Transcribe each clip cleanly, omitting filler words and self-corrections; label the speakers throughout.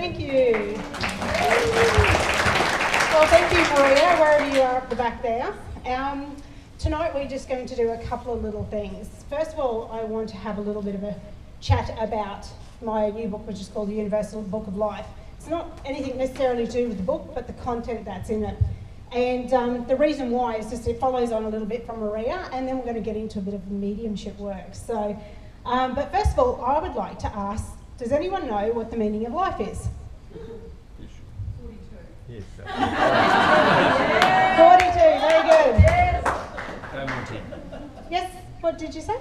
Speaker 1: Thank you. Well, thank you, Maria, wherever you are up the back there. Tonight we're just going to do a couple of little things. First of all, I want to have a little bit of a chat about my new book, which is called The Universal Book of Life. It's not anything necessarily to do with the book, but the content that's in it. And the reason why is just it follows on a little bit from Maria, and then we're going to get into a bit of mediumship work. So, but first of all, I would like to ask, does anyone know what the meaning of life is? 42.
Speaker 2: Yes.
Speaker 1: 42, very good.
Speaker 3: Yes.
Speaker 1: Yes, what did you say?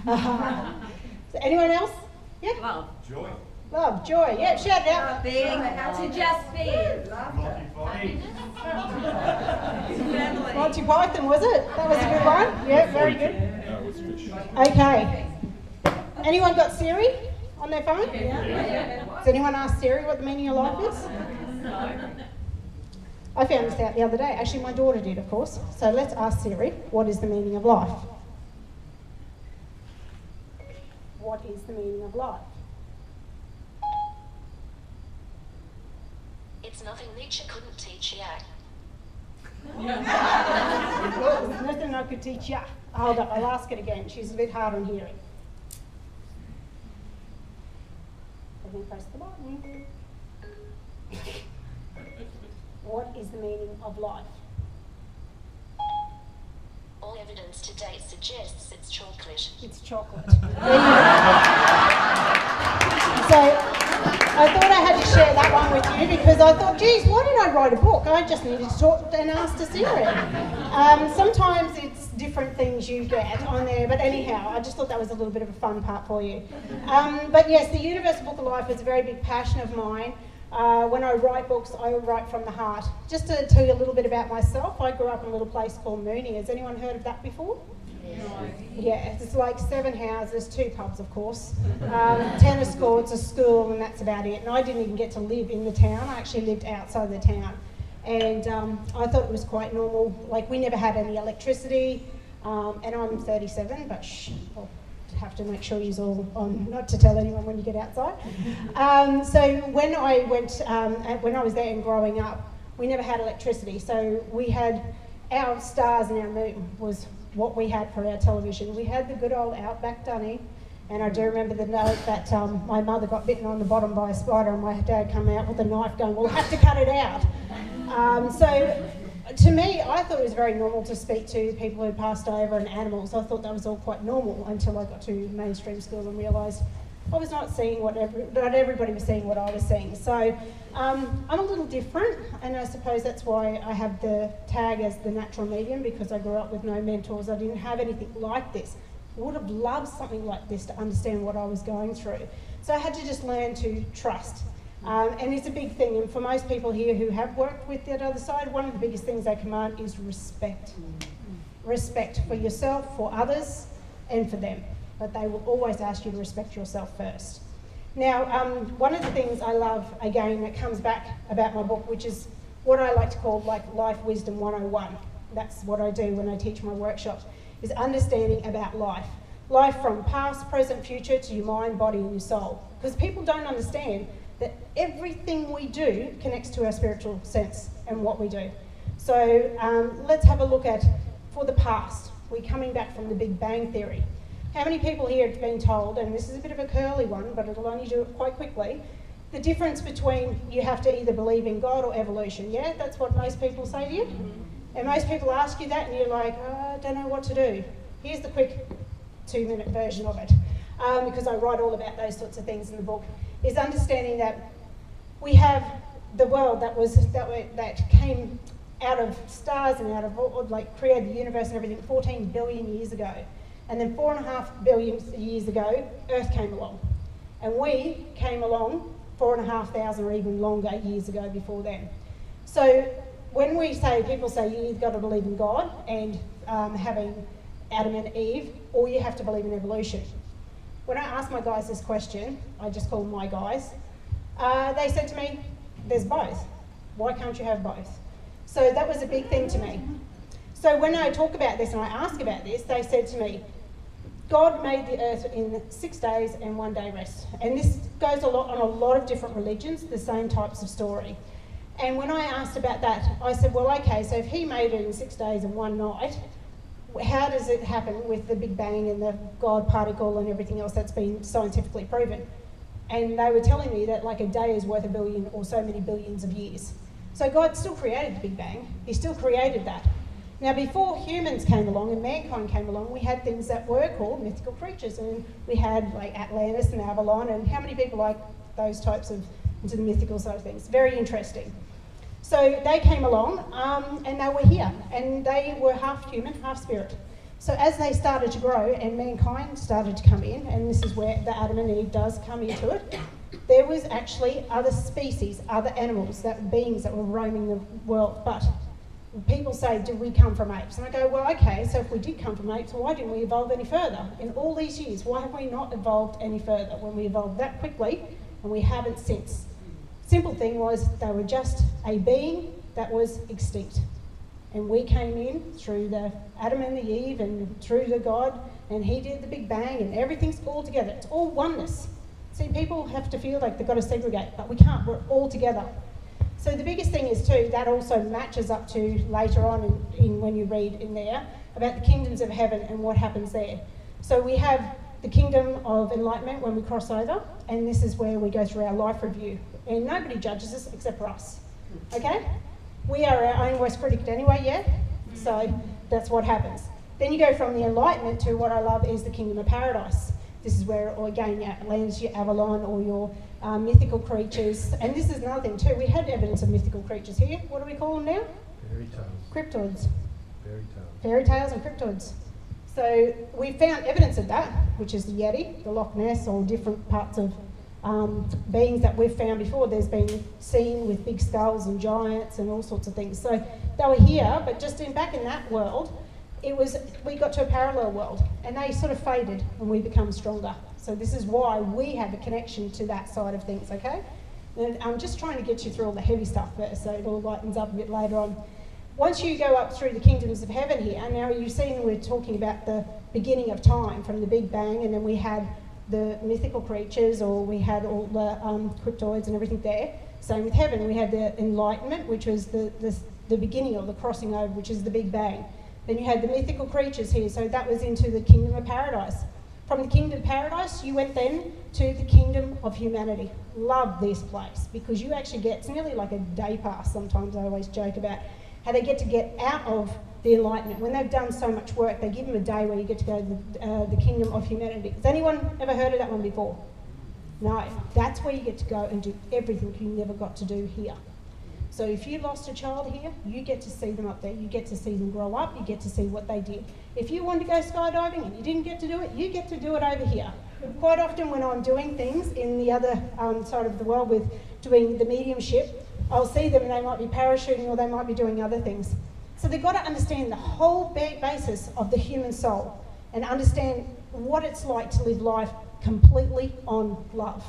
Speaker 2: No.
Speaker 1: So anyone else? Yeah?
Speaker 3: Love.
Speaker 2: Joy.
Speaker 1: Love, joy, yeah, shout it out.
Speaker 3: Being. To just be.
Speaker 1: Monty Python, was it? That was a good one. Yeah, very good.
Speaker 2: No, it was fish.
Speaker 1: Okay. Anyone got Siri on their phone?
Speaker 3: Yeah.
Speaker 1: Has anyone asked Siri what the meaning of life is? I found this out the other day. Actually, my daughter did, of course. So let's ask Siri, what is the meaning of life? What is the meaning of life?
Speaker 4: It's nothing nature couldn't teach ya.
Speaker 1: There's nothing I could teach ya. Hold up, I'll ask it again. She's a bit hard on hearing. Let me press the button. What is the meaning of life?
Speaker 4: All evidence to date suggests it's chocolate.
Speaker 1: It's chocolate. There you go. So I thought I had to share that one with you because I thought, geez, why didn't I write a book? I just needed to talk and ask to Siri. Sometimes it's different things you get on there, but anyhow, I just thought that was a little bit of a fun part for you. But yes, the Universal Book of Life is a very big passion of mine. When I write books, I write from the heart. Just to tell you a little bit about myself, I grew up in a little place called Mooney. Has anyone heard of that before? No. Yeah, it's like 7 houses, 2 pubs, of course, tennis courts, a school, and that's about it. And I didn't even get to live in the town. I actually lived outside the town. And I thought it was quite normal. Like, we never had any electricity. And I'm 37, but shh. I'll have to make sure you're all on, not to tell anyone when you get outside. So when I went, when I was there and growing up, we never had electricity. So we had our stars and our moon was what we had for our television. We had the good old Outback Dunny, and I do remember the note that my mother got bitten on the bottom by a spider, and my dad come out with a knife going, we'll have to cut it out. So to me, I thought it was very normal to speak to people who passed over and animals. I thought that was all quite normal until I got to mainstream school and realised I was not seeing not everybody was seeing what I was seeing. So I'm a little different, and I suppose that's why I have the tag as the natural medium, because I grew up with no mentors. I didn't have anything like this. I would have loved something like this to understand what I was going through. So I had to just learn to trust. And it's a big thing, and for most people here who have worked with that other side, one of the biggest things they command is respect. Respect for yourself, for others, and for them. But they will always ask you to respect yourself first. Now, one of the things I love, again, that comes back about my book, which is what I like to call like Life Wisdom 101. That's what I do when I teach my workshops, is understanding about life. Life from past, present, future to your mind, body, and your soul. Because people don't understand that everything we do connects to our spiritual sense and what we do. So let's have a look at, for the past, we're coming back from the Big Bang Theory. How many people here have been told, and this is a bit of a curly one, but it'll only do it quite quickly, the difference between you have to either believe in God or evolution, yeah? That's what most people say to you. And most people ask you that and you're like, oh, I don't know what to do. Here's the quick 2-minute version of it, because I write all about those sorts of things in the book, is understanding that we have the world that came out of stars and out of, like, created the universe and everything 14 billion years ago. And then 4.5 billion years ago, Earth came along. And we came along 4,500 or even longer years ago before then. So when we say, people say you've got to believe in God and having Adam and Eve, or you have to believe in evolution. When I asked my guys this question, I just call them my guys, they said to me, there's both. Why can't you have both? So that was a big thing to me. So when I talk about this and I ask about this, they said to me, God made the earth in 6 days and 1 day rest. And this goes on a lot of different religions, the same types of story. And when I asked about that, I said, well, okay, so if he made it in 6 days and 1 night, how does it happen with the Big Bang and the God particle and everything else that's been scientifically proven? And they were telling me that like a day is worth a billion or so many billions of years. So God still created the Big Bang. He still created that. Now, before humans came along and mankind came along, we had things that were called mythical creatures, and we had like Atlantis and Avalon, and how many people like those types of, into the mythical side of things? Very interesting. So they came along, and they were here, and they were half human, half spirit. So as they started to grow and mankind started to come in, and this is where the Adam and Eve does come into it, there was actually other species, other animals, beings that were roaming the world. But people say, did we come from apes? And I go, well, okay, so if we did come from apes, why didn't we evolve any further? In all these years, why have we not evolved any further when we evolved that quickly and we haven't since? Simple thing was they were just a being that was extinct. And we came in through the Adam and the Eve and through the God, and he did the Big Bang, and everything's all together. It's all oneness. See, people have to feel like they've got to segregate, but we can't. We're all together. So the biggest thing is too, that also matches up to later on in when you read in there about the kingdoms of heaven and what happens there. So we have the kingdom of enlightenment when we cross over, and this is where we go through our life review. And nobody judges us except for us, okay? We are our own worst critic anyway, yeah? So that's what happens. Then you go from the enlightenment to what I love is the kingdom of paradise. This is where, or again, your Atlantis, your Avalon, or your mythical creatures. And this is another thing too. We had evidence of mythical creatures here. What do we call them now?
Speaker 2: Fairy tales.
Speaker 1: Cryptoids.
Speaker 2: Fairy tales.
Speaker 1: Fairy tales and cryptoids. So we found evidence of that, which is the Yeti, the Loch Ness, or different parts of beings that we've found before. There's been seen with big skulls and giants and all sorts of things. So they were here, but just back in that world, we got to a parallel world, and they sort of faded and we become stronger. So this is why we have a connection to that side of things, okay? And I'm just trying to get you through all the heavy stuff first, so it all lightens up a bit later on. Once you go up through the kingdoms of heaven here, now you've seen we're talking about the beginning of time from the Big Bang, and then we had the mythical creatures, or we had all the cryptoids and everything there. Same with heaven, we had the enlightenment, which was the beginning of the crossing over, which is the Big Bang. Then you had the mythical creatures here, so that was into the kingdom of paradise. From the kingdom of paradise, you went then to the kingdom of humanity. Love this place, because you actually get, it's nearly like a day pass sometimes. I always joke about how they get to get out of the enlightenment. When they've done so much work, they give them a day where you get to go to the kingdom of humanity. Has anyone ever heard of that one before? No, that's where you get to go and do everything you never got to do here. So if you lost a child here, you get to see them up there. You get to see them grow up. You get to see what they did. If you wanted to go skydiving and you didn't get to do it, you get to do it over here. Quite often when I'm doing things in the other side of the world with doing the mediumship, I'll see them and they might be parachuting or they might be doing other things. So they've got to understand the whole basis of the human soul and understand what it's like to live life completely on love,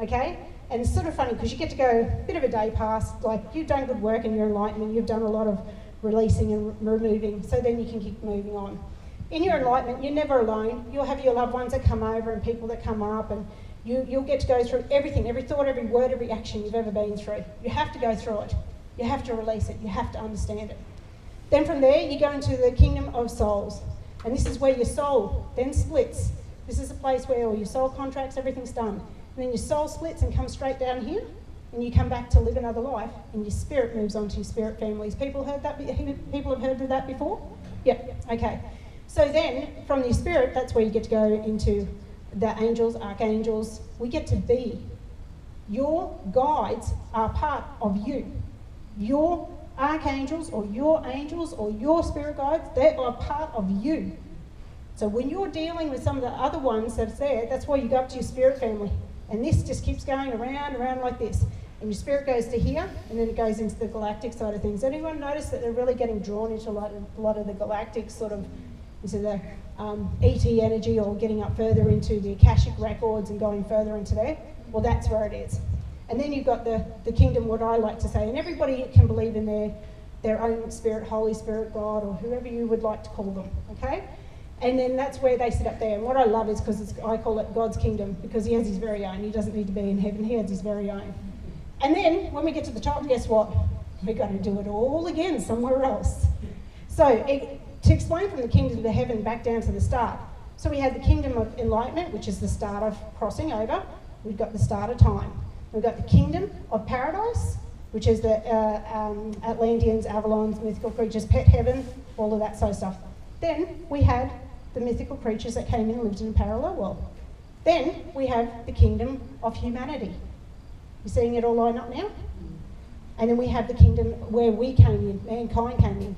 Speaker 1: okay? And it's sort of funny because you get to go a bit of a day past, like you've done good work in your enlightenment, you've done a lot of releasing and removing, so then you can keep moving on. In your enlightenment, you're never alone. You'll have your loved ones that come over and people that come up, and you'll get to go through everything, every thought, every word, every action you've ever been through. You have to go through it. You have to release it. You have to understand it. Then from there, you go into the kingdom of souls. And this is where your soul then splits. This is a place where all your soul contracts, everything's done. And then your soul splits and comes straight down here, and you come back to live another life, and your spirit moves on to your spirit families. People have heard of that before? Yep, okay. So then, from your spirit, that's where you get to go into the angels, archangels. We get to be. Your guides are part of you. Your archangels or your angels or your spirit guides, they are part of you. So when you're dealing with some of the other ones that's there, that's why you go up to your spirit family. And this just keeps going around like this. And your spirit goes to here, and then it goes into the galactic side of things. Anyone notice that they're really getting drawn into a lot of the galactic sort of, into the ET energy, or getting up further into the Akashic records and going further into there? Well, that's where it is. And then you've got the kingdom, what I like to say, and everybody can believe in their own spirit, Holy Spirit, God, or whoever you would like to call them, okay? And then that's where they sit up there. And what I love is because I call it God's kingdom, because he has his very own. He doesn't need to be in heaven. He has his very own. And then when we get to the top, guess what? We've got to do it all again somewhere else. So to explain from the kingdom of heaven back down to the start. So we had the kingdom of enlightenment, which is the start of crossing over. We've got the start of time. We've got the kingdom of paradise, which is the Atlanteans, Avalons, mythical creatures, pet heaven, all of that sort of stuff. Then we had the mythical creatures that came in and lived in a parallel world. Then we have the kingdom of humanity. You're seeing it all line up now? And then we have the kingdom where we came in, mankind came in.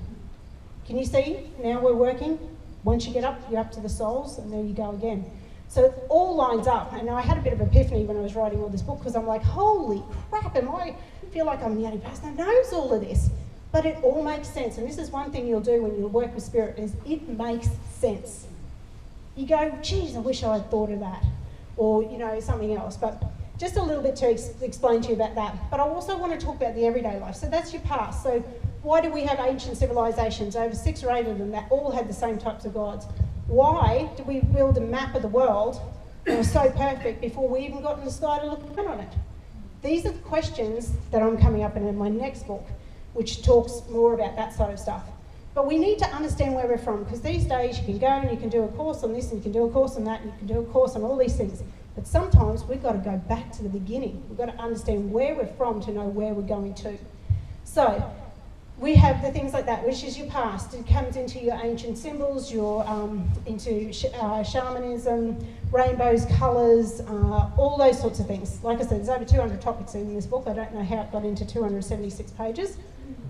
Speaker 1: Can you see? Now we're working. Once you get up, you're up to the souls, and there you go again. So it all lines up. And I had a bit of epiphany when I was writing all this book, because I'm like, holy crap, I feel like I'm the only person that knows all of this. But it all makes sense. And this is one thing you'll do when you work with spirit, is it makes sense. You go, geez, I wish I had thought of that. Or, something else. But just a little bit to explain to you about that. But I also want to talk about the everyday life. So that's your past. So why do we have ancient civilizations, over 6 or 8 of them, that all had the same types of gods? Why did we build a map of the world that was so perfect before we even got in the sky to look down on it? These are the questions that I'm coming up in my next book, which talks more about that sort of stuff. But we need to understand where we're from, because these days you can go and you can do a course on this, and you can do a course on that, and you can do a course on all these things. But sometimes we've got to go back to the beginning. We've got to understand where we're from to know where we're going to. So we have the things like that, which is your past. It comes into your ancient symbols, your into shamanism, rainbows, colours, all those sorts of things. Like I said, there's over 200 topics in this book. I don't know how it got into 276 pages.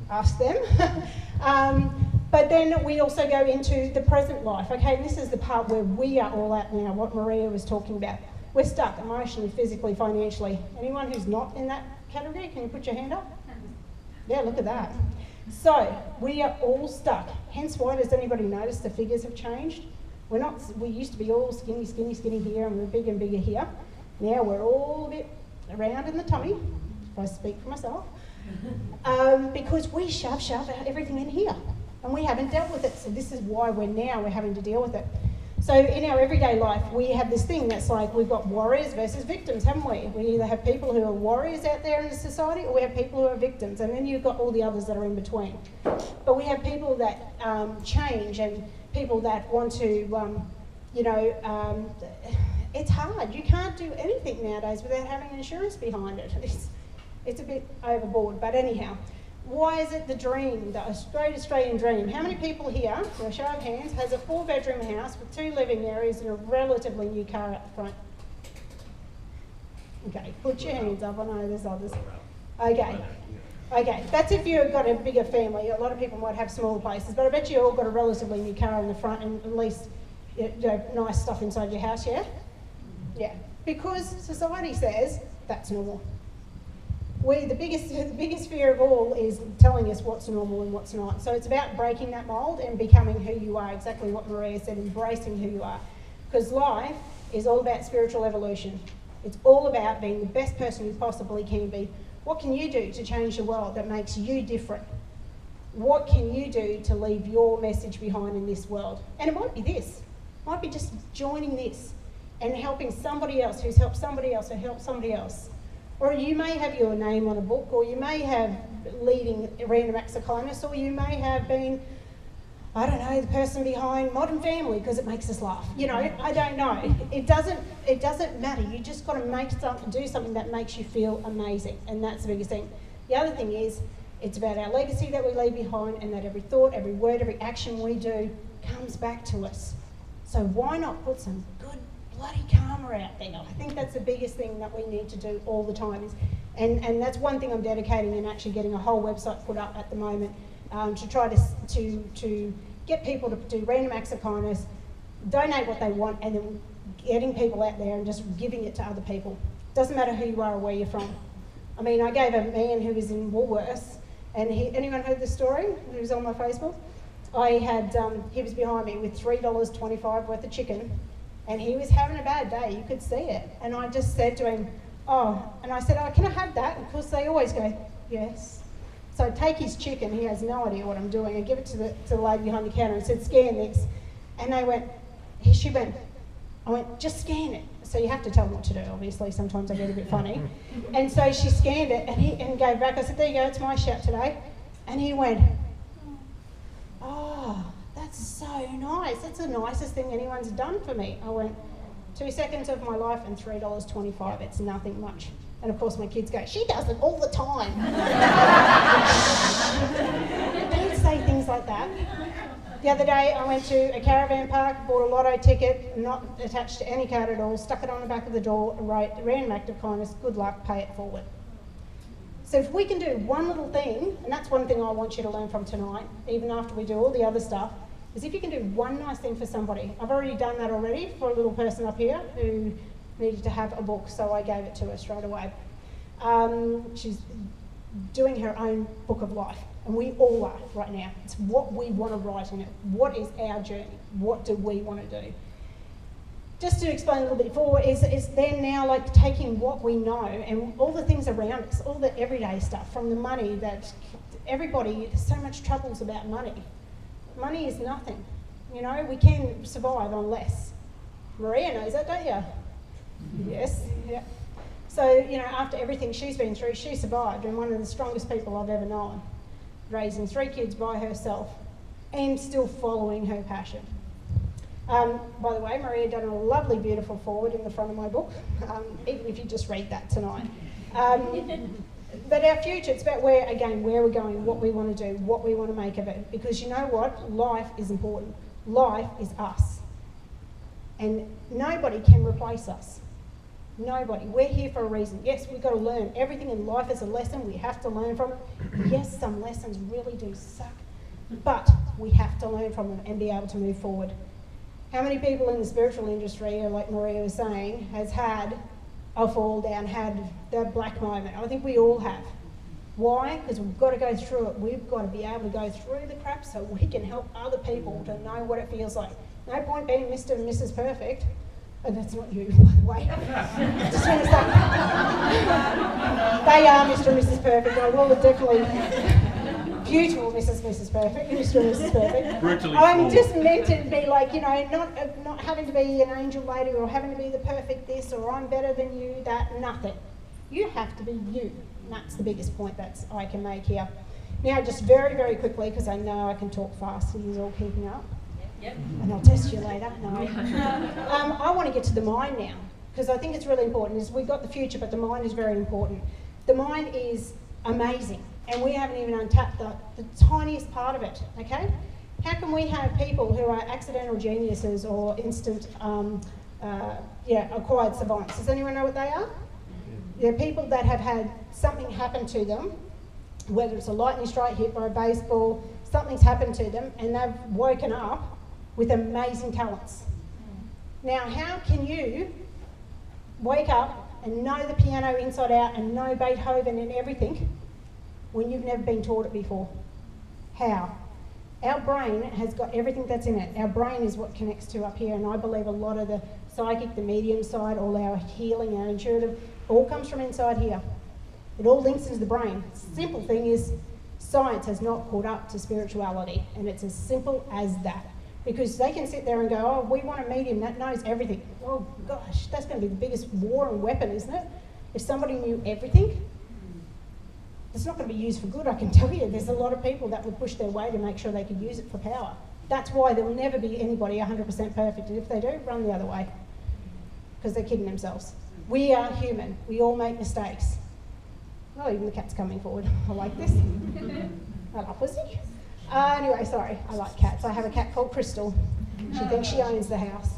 Speaker 1: Ask them. But then we also go into the present life. Okay, and this is the part where we are all at now, what Maria was talking about. We're stuck emotionally, physically, financially. Anyone who's not in that category, can you put your hand up? Yeah, look at that. So we are all stuck. Hence why, does anybody notice the figures have changed? We used to be all skinny, skinny, skinny here, and we're bigger and bigger here. Now we're all a bit round in the tummy, if I speak for myself, because we shove everything in here, and we haven't dealt with it. So this is why we're having to deal with it. So in our everyday life, we have this thing that's like, we've got warriors versus victims, haven't we? We either have people who are warriors out there in the society, or we have people who are victims, and then you've got all the others that are in between. But we have people that change, and people that want to, it's hard. You can't do anything nowadays without having insurance behind it. It's a bit overboard, but anyhow. Why is it the dream, the great Australian dream? How many people here, for a show of hands, has a 4-bedroom house with 2 living areas and a relatively new car out the front? Okay, put your hands up. I know there's others. Okay, that's if you've got a bigger family. A lot of people might have smaller places, but I bet you all got a relatively new car in the front, and at least nice stuff inside your house, yeah? Yeah, because society says that's normal. The biggest fear of all is telling us what's normal and what's not. So it's about breaking that mould and becoming who you are, exactly what Maria said, embracing who you are. Because life is all about spiritual evolution. It's all about being the best person you possibly can be. What can you do to change the world that makes you different? What can you do to leave your message behind in this world? And it might be this. It might be just joining this and helping somebody else who's helped somebody else or helped somebody else. Or you may have your name on a book, or you may have leading random acts of kindness, or you may have been, I don't know, the person behind Modern Family because it makes us laugh. I don't know. It doesn't matter. You just got to do something that makes you feel amazing, and that's the biggest thing. The other thing is, it's about our legacy that we leave behind, and that every thought, every word, every action we do comes back to us. So why not put some good bloody karma out there? I think that's the biggest thing that we need to do all the time. And that's one thing I'm dedicating and actually getting a whole website put up at the moment, to try to get people to do random acts of kindness, donate what they want, and then getting people out there and just giving it to other people. Doesn't matter who you are or where you're from. I mean, I gave a man who was in Woolworths, and anyone heard the story? It was on my Facebook. He was behind me with $3.25 worth of chicken, and he was having a bad day. You could see it. And I just said to him, can I have that? And of course, they always go, yes. So I take his chicken. He has no idea what I'm doing. I give it to the lady behind the counter and said, scan this. And she went, I went, just scan it. So you have to tell them what to do, obviously. Sometimes I get a bit funny. And so she scanned it and gave back. I said, there you go, it's my shout today. And he went, oh, that's so nice. That's the nicest thing anyone's done for me. I went, 2 seconds of my life and $3.25. It's nothing much. And of course my kids go, she does it all the time. Don't say things like that. The other day I went to a caravan park, bought a lotto ticket, not attached to any card at all, stuck it on the back of the door and wrote, random act of kindness, good luck, pay it forward. So if we can do one little thing, and that's one thing I want you to learn from tonight, even after we do all the other stuff, is if you can do one nice thing for somebody. I've already done that already for a little person up here who needed to have a book, so I gave it to her straight away. She's doing her own book of life, and we all are right now. It's what we want to write in it. What is our journey? What do we want to do? Just to explain a little bit forward, is then now like taking what we know and all the things around us, all the everyday stuff, from the money that everybody, there's so much troubles about money. Money is nothing. You know, we can survive on less. Maria knows that, don't you? Yes, yeah. So, you know, after everything she's been through, she survived, and one of the strongest people I've ever known, raising 3 kids by herself and still following her passion. By the way, Maria done a lovely, beautiful foreword in the front of my book, even if you just read that tonight. But our future, it's about where we're going, what we want to do, what we want to make of it. Because you know what? Life is important. Life is us. And nobody can replace us. Nobody. We're here for a reason. Yes, we've got to learn. Everything in life is a lesson. We have to learn from it. Yes, some lessons really do suck. But we have to learn from them and be able to move forward. How many people in the spiritual industry, like Maria was saying, has had a fall down, had the black moment? I think we all have. Why? Because we've got to go through it. We've got to be able to go through the crap so we can help other people to know what it feels like. No point being Mr. and Mrs. Perfect. And that's not you, by the way. Just want to say, they are Mr. and Mrs. Perfect. I will definitely, beautiful Mrs. Perfect, Mr. and Mrs. Perfect.
Speaker 2: Brutally
Speaker 1: I'm
Speaker 2: flawed.
Speaker 1: just meant to be like, you know, not having to be an angel lady or having to be the perfect this or I'm better than you, that, nothing. You have to be you. And that's the biggest point that I can make here. Now, just very, very quickly, because I know I can talk fast, so you're all keeping up.
Speaker 3: Yep.
Speaker 1: And I'll test you later. No. I want to get to the mind now, because I think it's really important. We've got the future, but the mind is very important. The mind is amazing, and we haven't even untapped the tiniest part of it, okay? How can we have people who are accidental geniuses or instant, acquired savants? Does anyone know what they are? They're people that have had something happen to them, whether it's a lightning strike hit by a baseball, something's happened to them, and they've woken up with amazing talents. Now, how can you wake up and know the piano inside out and know Beethoven and everything when you've never been taught it before? How? Our brain has got everything that's in it. Our brain is what connects to up here, and I believe a lot of the psychic, the medium side, all our healing, our intuitive, all comes from inside here. It all links into the brain. Simple thing is, science has not caught up to spirituality, and it's as simple as that. Because they can sit there and go, oh, we want a medium that knows everything. Oh gosh, that's going to be the biggest war and weapon, isn't it? If somebody knew everything, it's not going to be used for good, I can tell you. There's a lot of people that would push their way to make sure they could use it for power. That's why there will never be anybody 100% perfect, and if they do, run the other way. Because they're kidding themselves. We are human. We all make mistakes. Oh, even the cat's coming forward. I like this. I love pussy. Anyway, sorry, I like cats. I have a cat called Crystal. She thinks she owns the house.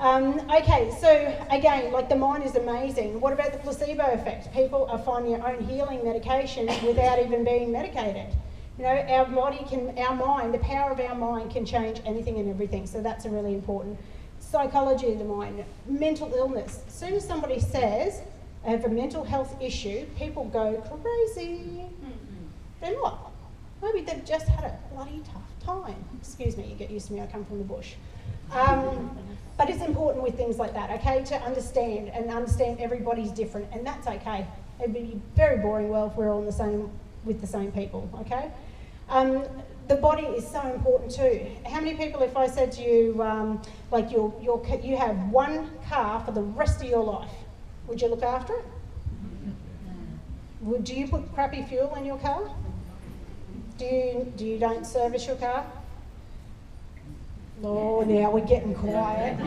Speaker 1: Okay, so again, like the mind is amazing. What about the placebo effect? People are finding their own healing medications without even being medicated. You know, our body can, our mind, the power of our mind can change anything and everything. So that's a really important. Psychology of the mind, mental illness. As soon as somebody says, I have a mental health issue, people go crazy. They're not. Maybe they've just had a bloody tough time. Excuse me, you get used to me, I come from the bush. But it's important with things like that, okay, to understand everybody's different, and that's okay. It'd be very boring world if we're all with the same people, okay? the body is so important too. How many people, if I said to you, like you have one car for the rest of your life, would you look after it? Do you put crappy fuel in your car? Do you don't service your car? Oh, now we're getting quiet.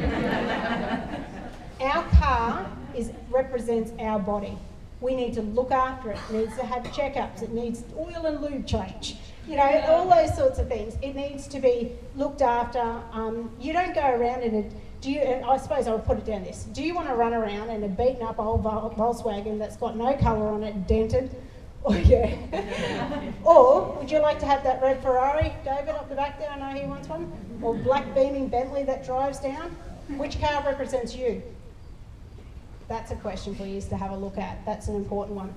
Speaker 1: Our car represents our body. We need to look after it. It needs to have checkups. It needs oil and lube change. You know, all those sorts of things. It needs to be looked after. You don't go around in a... and I suppose I'll put it down this. Do you want to run around in a beaten up old Volkswagen that's got no colour on it, dented? Oh, yeah. Or would you like to have that red Ferrari, David, up the back there? I know he wants one. Or black beaming Bentley that drives down? Which car represents you? That's a question for you to have a look at. That's an important one.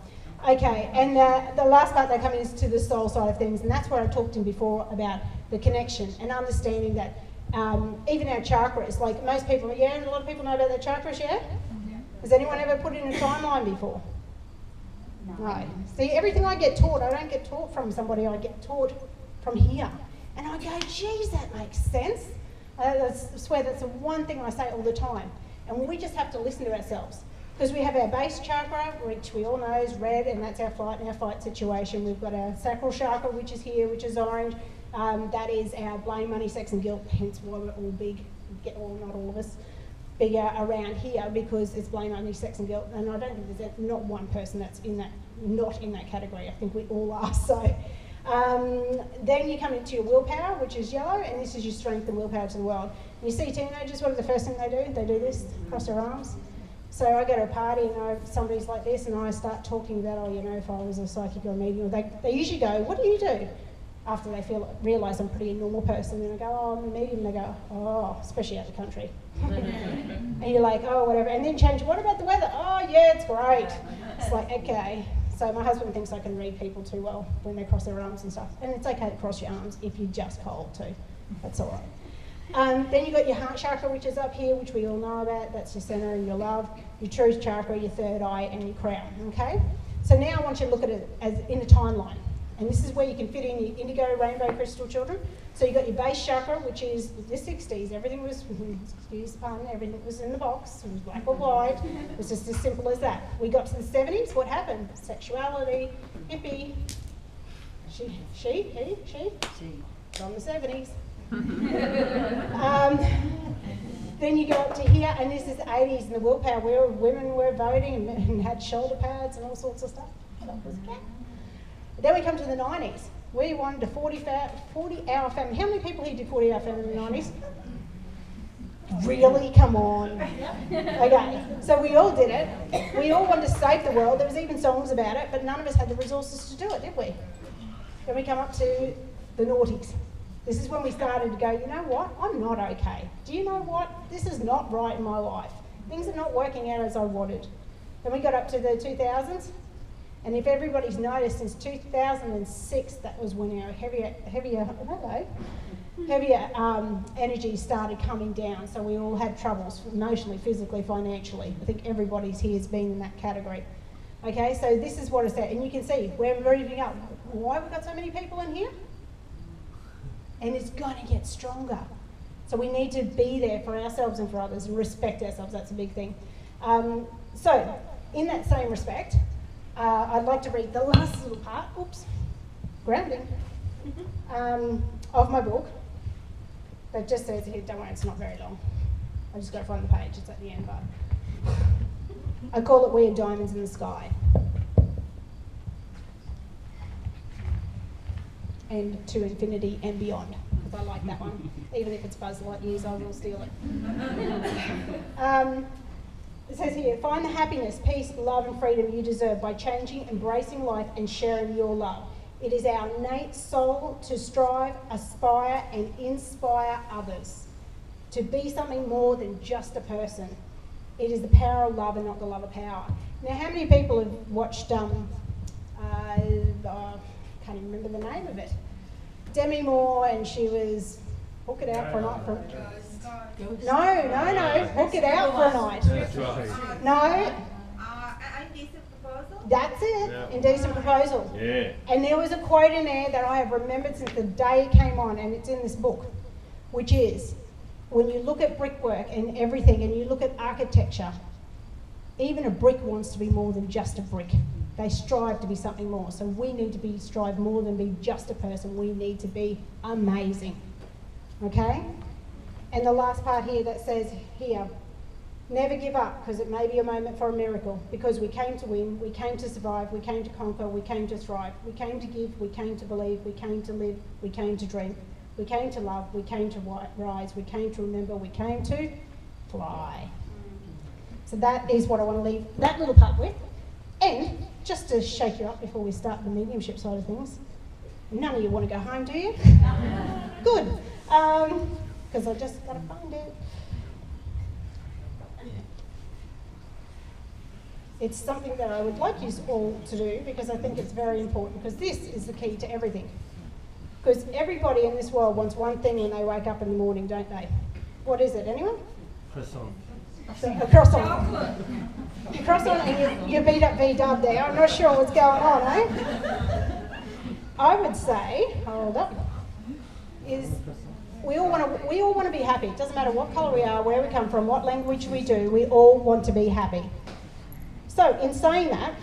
Speaker 1: Okay, and the last part that comes is to the soul side of things, and that's where I talked in before about the connection and understanding that even our chakras, like most people, yeah, and a lot of people know about their chakras, yeah? Has anyone ever put in a timeline before? No. See, everything I get taught, I don't get taught from somebody, I get taught from here. And I go, geez, that makes sense. I swear that's the one thing I say all the time. And we just have to listen to ourselves. Because we have our base chakra, which we all know is red, and that's our flight and our fight situation. We've got our sacral chakra, which is here, which is orange. That is our blame, money, sex and guilt, hence why we're all big, not all of us, bigger around here, because it's blame, money, sex and guilt. And I don't think there's not one person that's not in that category. I think we all are. So then you come into your willpower, which is yellow, and this is your strength and willpower to the world. You see teenagers, what is the first thing they do? They do this, cross their arms. So I go to a party and somebody's like this, and I start talking about, oh, you know, if I was a psychic or a medium, they usually go, what do you do? After they realise I'm pretty a normal person, and I go, oh, I'm a medium, and they go, oh, especially out of the country. And you're like, oh, whatever. And then change, what about the weather? Oh, yeah, it's great. It's like, okay. So my husband thinks I can read people too well when they cross their arms and stuff. And it's okay to cross your arms if you're just cold too. That's all right. Then you've got your heart chakra, which is up here, which we all know about. That's your centre and your love, your truth chakra, your third eye, and your crown, okay? So now I want you to look at it as in a timeline. And this is where you can fit in your indigo rainbow crystal children. So you've got your base chakra, which is the 60s. Everything was, excuse the pun, everything was in the box. It was black or white. It was just as simple as that. We got to the 70s, what happened? Sexuality, hippie. She. From the 70s. Then you go up to here, and this is the 80s and the willpower, where women were voting and had shoulder pads and all sorts of stuff. Then we come to the 90s. We wanted a 40-hour family. How many people here did 40-hour family in the 90s? Really? Come on. Okay, so we all did it. We all wanted to save the world. There was even songs about it, but none of us had the resources to do it, did we? Then we come up to the noughties. This is when we started to go, you know what, I'm not okay. Do you know what? This is not right in my life. Things are not working out as I wanted. Then we got up to the 2000s, and if everybody's noticed, since 2006, that was when our heavier energy started coming down. So we all had troubles emotionally, physically, financially. I think everybody's here has been in that category. Okay, so this is what it's at, and you can see we're moving up. Why have we got so many people in here? And it's going to get stronger. So we need to be there for ourselves and for others and respect ourselves. That's a big thing. So in that same respect, I'd like to read the last little part, grounding, of my book. That just says here, don't worry, it's not very long. I just got to find the page, it's at the end, but I call it We Are Diamonds in the Sky. And to infinity and beyond, because I like that one. Even if it's Buzz Lightyear's, I will steal it. It says here, find the happiness, peace, love and freedom you deserve by changing, embracing life and sharing your love. It is our innate soul to strive, aspire and inspire others to be something more than just a person. It is the power of love and not the love of power. Now, how many people have watched, can't even remember the name of it, Demi Moore, and she was Hook It Out for a Night. No, Hook It Out for a Night.
Speaker 2: That's right.
Speaker 1: No. That's it.
Speaker 2: Yeah.
Speaker 1: Indecent proposal.
Speaker 2: Yeah.
Speaker 1: And there was a quote in there that I have remembered since the day it came on, and it's in this book, which is, when you look at brickwork and everything, and you look at architecture, even a brick wants to be more than just a brick. They strive to be something more. So we need to strive more than be just a person. We need to be amazing. Okay? And the last part here that says here, never give up, because it may be a moment for a miracle. Because we came to win, we came to survive, we came to conquer, we came to thrive. We came to give, we came to believe, we came to live, we came to dream. We came to love, we came to rise, we came to remember, we came to fly. So that is what I want to leave that little part with. And just to shake you up before we start the mediumship side of things, none of you want to go home, do you? Good. Because I just got to find it. It's something that I would like you all to do, because I think it's very important, because this is the key to everything. Because everybody in this world wants one thing when they wake up in the morning, don't they? What is it, anyone?
Speaker 2: Croissant.
Speaker 1: A croissant. You croissant and you beat up V-dub there. I'm not sure what's going on, eh? I would say, hold up, is we all want to be happy. It doesn't matter what colour we are, where we come from, what language we do, we all want to be happy. So in saying that,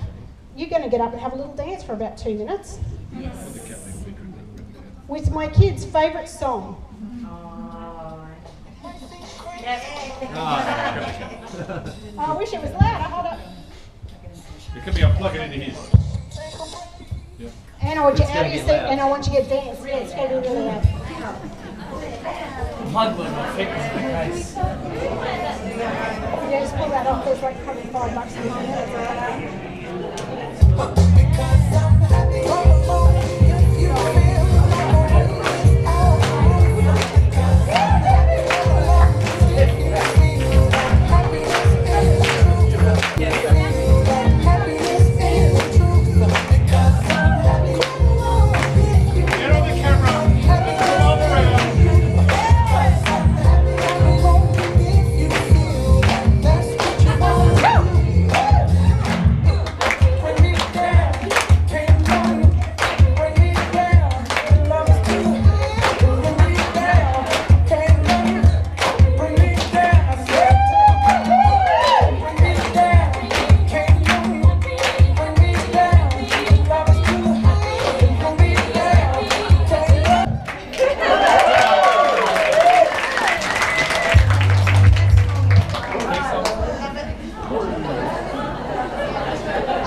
Speaker 1: you're going to get up and have a little dance for about 2 minutes.
Speaker 3: Yes.
Speaker 1: With my kids' favourite song. I wish it was louder. Hold up.
Speaker 2: It can be unplugged into his. Yep.
Speaker 1: And I want you out of your seat, and I want you to get dance. Yeah, it's going to be really loud.
Speaker 5: Mud would my feet was in the case.
Speaker 1: Yeah, just pull that off. There's like probably $5 behind it.
Speaker 2: Get on the camera. Let's go all around.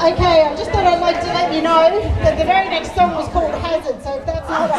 Speaker 2: Okay, I just thought I'd like to let you know that the very next song was called Hazard, so if that's not